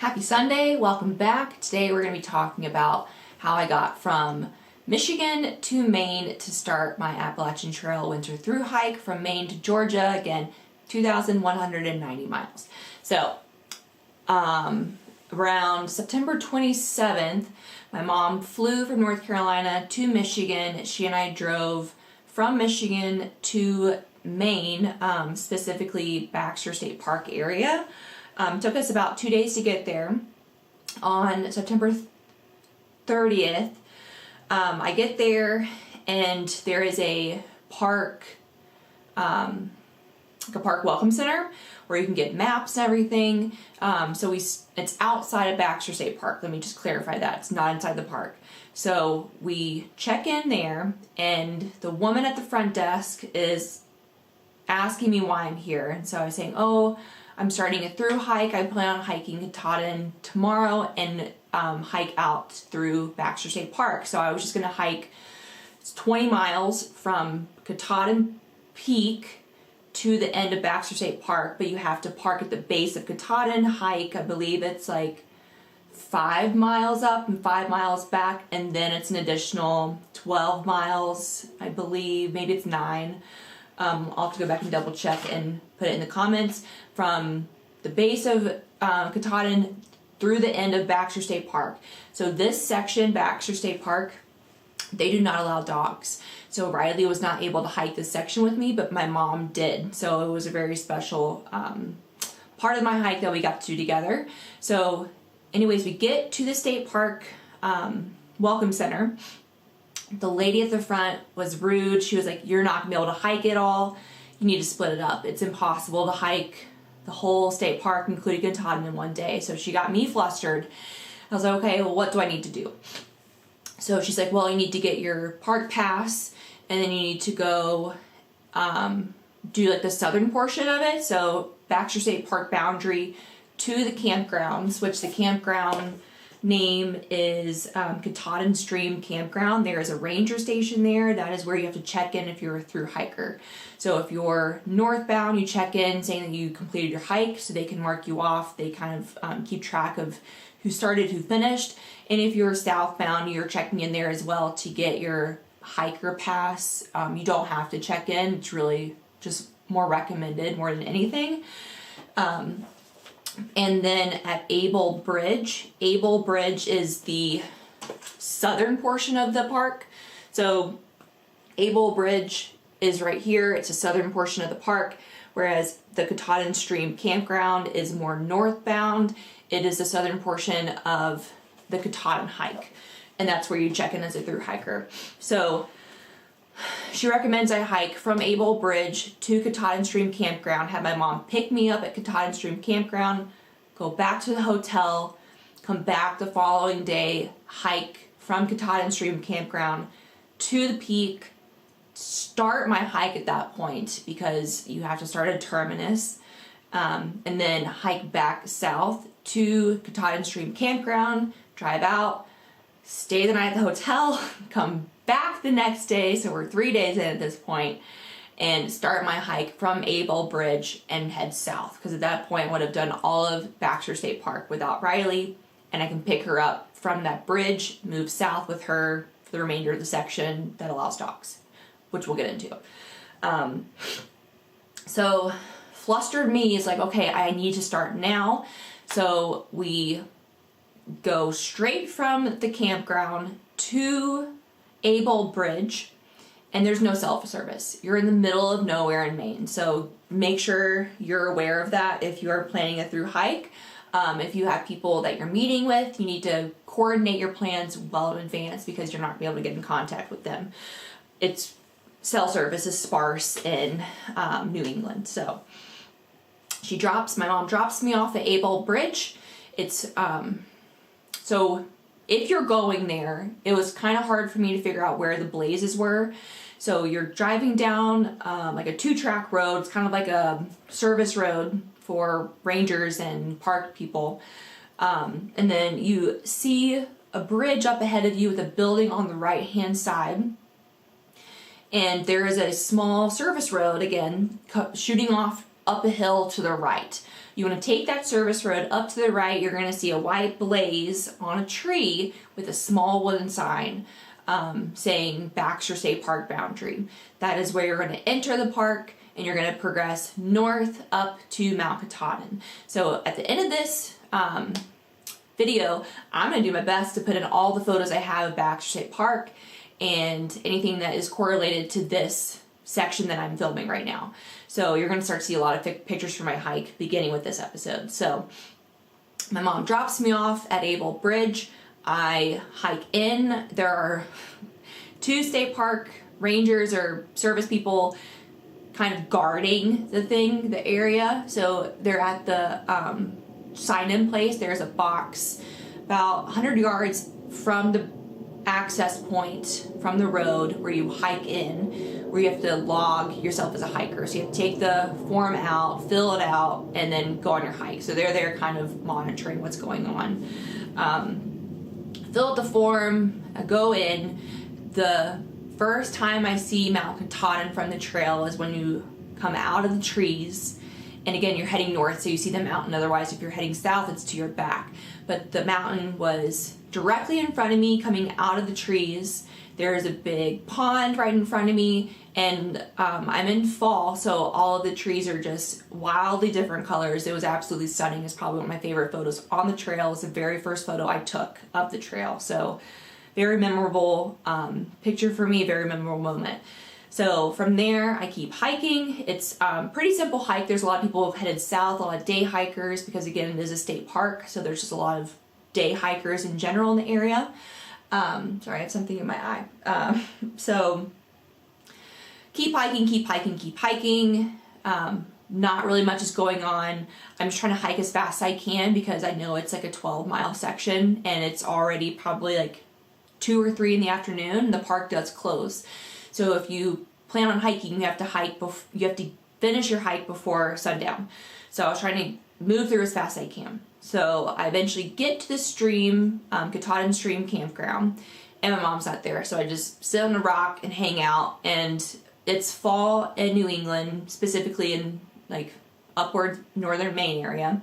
Happy Sunday, welcome back. Today we're going to be talking about how I got from Michigan to Maine to start my Appalachian Trail winter through hike from Maine to Georgia. Again, 2,190 miles. So, around September 27th, my mom flew from North Carolina to Michigan. She and I drove from Michigan to Maine, specifically Baxter State Park area. Took us about 2 days to get there. On September 30th, I get there and there is a park, like a park welcome center where you can get maps and everything. It's outside of Baxter State Park. Let me just clarify that. It's not inside the park. So we check in there and the woman at the front desk is asking me why I'm here. And so I was saying, I'm starting a through hike. I plan on hiking Katahdin tomorrow and hike out through Baxter State Park. So I was just going to hike 20 miles from Katahdin Peak to the end of Baxter State Park, but you have to park at the base of Katahdin, hike, I believe it's like 5 miles up and 5 miles back, and then it's an additional 12 miles, I believe, maybe it's 9. I'll have to go back and double check and put it in the comments. From the base of Katahdin through the end of Baxter State Park. So this section, Baxter State Park, they do not allow dogs. So Riley was not able to hike this section with me, but my mom did. So it was a very special part of my hike that we got to do together. So anyways, we get to the state park welcome center. The lady at the front was rude. She was like, "You're not gonna be able to hike it all. You need to split it up. It's impossible to hike the whole state park, including Katahdin, in one day." So she got me flustered. I was like, okay, well, what do I need to do? So she's like, well, you need to get your park pass, and then you need to go do like the southern portion of it. So Baxter State Park boundary to the campgrounds, which the campground name is Katahdin Stream Campground. There is a ranger station there. That is where you have to check in if you're a through hiker. So if you're northbound, you check in saying that you completed your hike so they can mark you off. They kind of keep track of who started, who finished. And if you're southbound, you're checking in there as well to get your hiker pass. You don't have to check in. It's really just more recommended more than anything. And then at Able Bridge is the southern portion of the park. So Able Bridge is right here. It's a southern portion of the park, whereas the Katahdin Stream Campground is more northbound. It is the southern portion of the Katahdin hike, and that's where you check in as a through hiker. So she recommends I hike from Able Bridge to Katahdin Stream Campground, have my mom pick me up at Katahdin Stream Campground, go back to the hotel, come back the following day, hike from Katahdin Stream Campground to the peak, start my hike at that point because you have to start at terminus, and then hike back south to Katahdin Stream Campground, drive out, stay the night at the hotel, come back the next day, so we're 3 days in at this point, and start my hike from Able Bridge and head south, because at that point I would have done all of Baxter State Park without Riley, and I can pick her up from that bridge, move south with her for the remainder of the section that allows dogs, which we'll get into. So flustered me is like, okay, I need to start now. So we go straight from the campground to Able Bridge, and there's no cell service. You're in the middle of nowhere in Maine, so make sure you're aware of that if you are planning a through hike. If you have people that you're meeting with, you need to coordinate your plans well in advance because you're not going to be able to get in contact with them. Cell service is sparse in New England, so my mom drops me off at Able Bridge. So if you're going there, it was kind of hard for me to figure out where the blazes were. So you're driving down like a 2-track road. It's kind of like a service road for rangers and park people. And then you see a bridge up ahead of you with a building on the right-hand side. And there is a small service road, again, shooting off up a hill to the right. You want to take that service road up to the right. You're going to see a white blaze on a tree with a small wooden sign saying Baxter State Park boundary. That is where you're going to enter the park, and you're going to progress north up to Mount Katahdin. So at the end of this video, I'm going to do my best to put in all the photos I have of Baxter State Park and anything that is correlated to this section that I'm filming right now. So you're going to start to see a lot of pictures from my hike beginning with this episode. So my mom drops me off at Able Bridge. I hike in. There are 2 state park rangers or service people kind of guarding the area. So they're at the sign-in place. There's a box about 100 yards from the access point from the road where you hike in, where you have to log yourself as a hiker. So you have to take the form out, fill it out, and then go on your hike. So they're there kind of monitoring what's going on. Fill out the form, I go in. The first time I see Mount Katahdin from the trail is when you come out of the trees. And again, you're heading north, so you see the mountain. Otherwise, if you're heading south, it's to your back. But the mountain was directly in front of me coming out of the trees. There's a big pond right in front of me, and I'm in fall, so all of the trees are just wildly different colors. It was absolutely stunning. It's probably one of my favorite photos on the trail. It was the very first photo I took of the trail. So very memorable picture for me, very memorable moment. So from there, I keep hiking. It's a pretty simple hike. There's a lot of people headed south, a lot of day hikers, because again, it is a state park, so there's just a lot of day hikers in general in the area. Sorry, I have something in my eye. So keep hiking. Not really much is going on. I'm just trying to hike as fast as I can because I know it's like a 12-mile section and it's already probably like 2 or 3 in the afternoon and the park does close. So if you plan on hiking, you have to finish your hike before sundown. So I was trying to move through as fast as I can. So I eventually get to the stream, Katahdin Stream Campground, and my mom's not there. So I just sit on a rock and hang out. And it's fall in New England, specifically in like upward northern Maine area.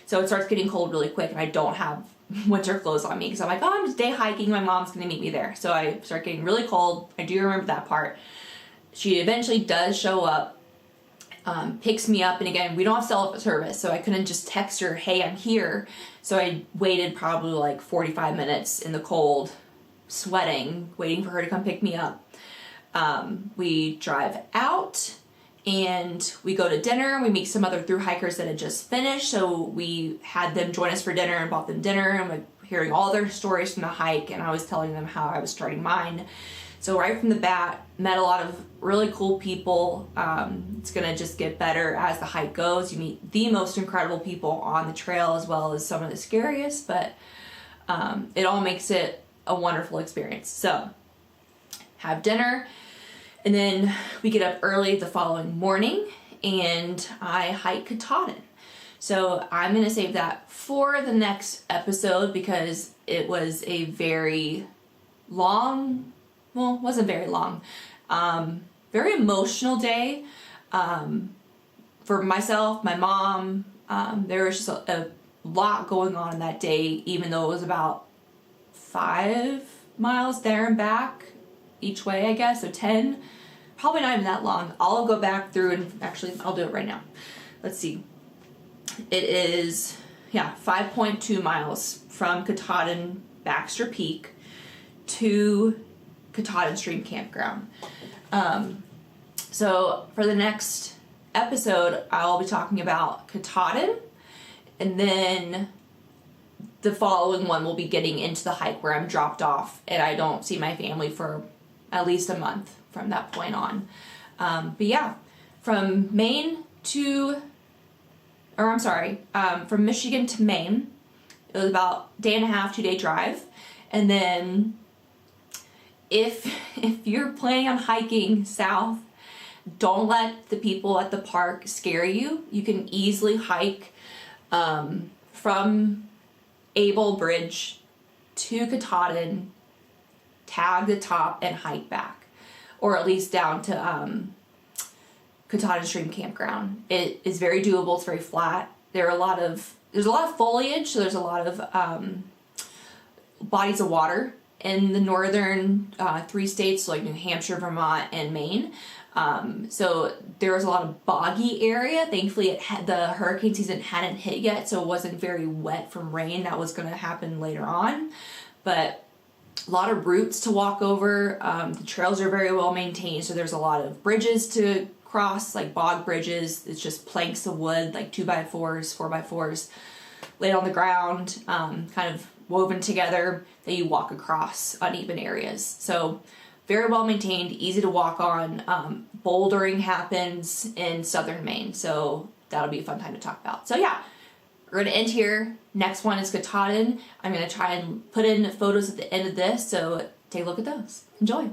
So it starts getting cold really quick, and I don't have winter clothes on me because I'm like, oh, I'm just day hiking. My mom's gonna meet me there. So I start getting really cold. I do remember that part. She eventually does show up. Picks me up, and again, we don't have cell service, so I couldn't just text her, hey, I'm here. So I waited probably like 45 minutes in the cold, sweating, waiting for her to come pick me up. We drive out and we go to dinner. We meet some other thru hikers that had just finished, so we had them join us for dinner and bought them dinner, and we're hearing all their stories from the hike, and I was telling them how I was starting mine. So right from the bat, met a lot of really cool people. It's gonna just get better as the hike goes. You meet the most incredible people on the trail as well as some of the scariest, but it all makes it a wonderful experience. So have dinner, and then we get up early the following morning and I hike Katahdin. So I'm gonna save that for the next episode because it was a very long, well, it wasn't very long, very emotional day for myself, my mom. There was just a lot going on in that day, even though it was about 5 miles there and back each way, I guess, so 10, probably not even that long. I'll go back through and actually I'll do it right now. Let's see. It is, 5.2 miles from Katahdin Baxter Peak to Katahdin Stream Campground. So for the next episode, I'll be talking about Katahdin, and then the following one will be getting into the hike where I'm dropped off and I don't see my family for at least a month from that point on. From from Michigan to Maine, it was about a day and a half, 2-day drive. And then if you're planning on hiking south, don't let the people at the park scare you. You can easily hike from Able Bridge to Katahdin, tag the top, and hike back, or at least down to Katahdin Stream Campground. It is very doable. It's very flat. there's a lot of foliage, so there's a lot of bodies of water in the northern 3 states, like New Hampshire, Vermont, and Maine. So there was a lot of boggy area. Thankfully, the hurricane season hadn't hit yet, so it wasn't very wet from rain. That was going to happen later on. But a lot of routes to walk over. The trails are very well maintained, so there's a lot of bridges to cross, like bog bridges. It's just planks of wood, like 2x4s, 4x4s, laid on the ground, kind of woven together that you walk across uneven areas. So very well maintained, easy to walk on. Bouldering happens in southern Maine, so that'll be a fun time to talk about. So yeah, we're going to end here. Next one is Katahdin. I'm going to try and put in photos at the end of this, so take a look at those. Enjoy.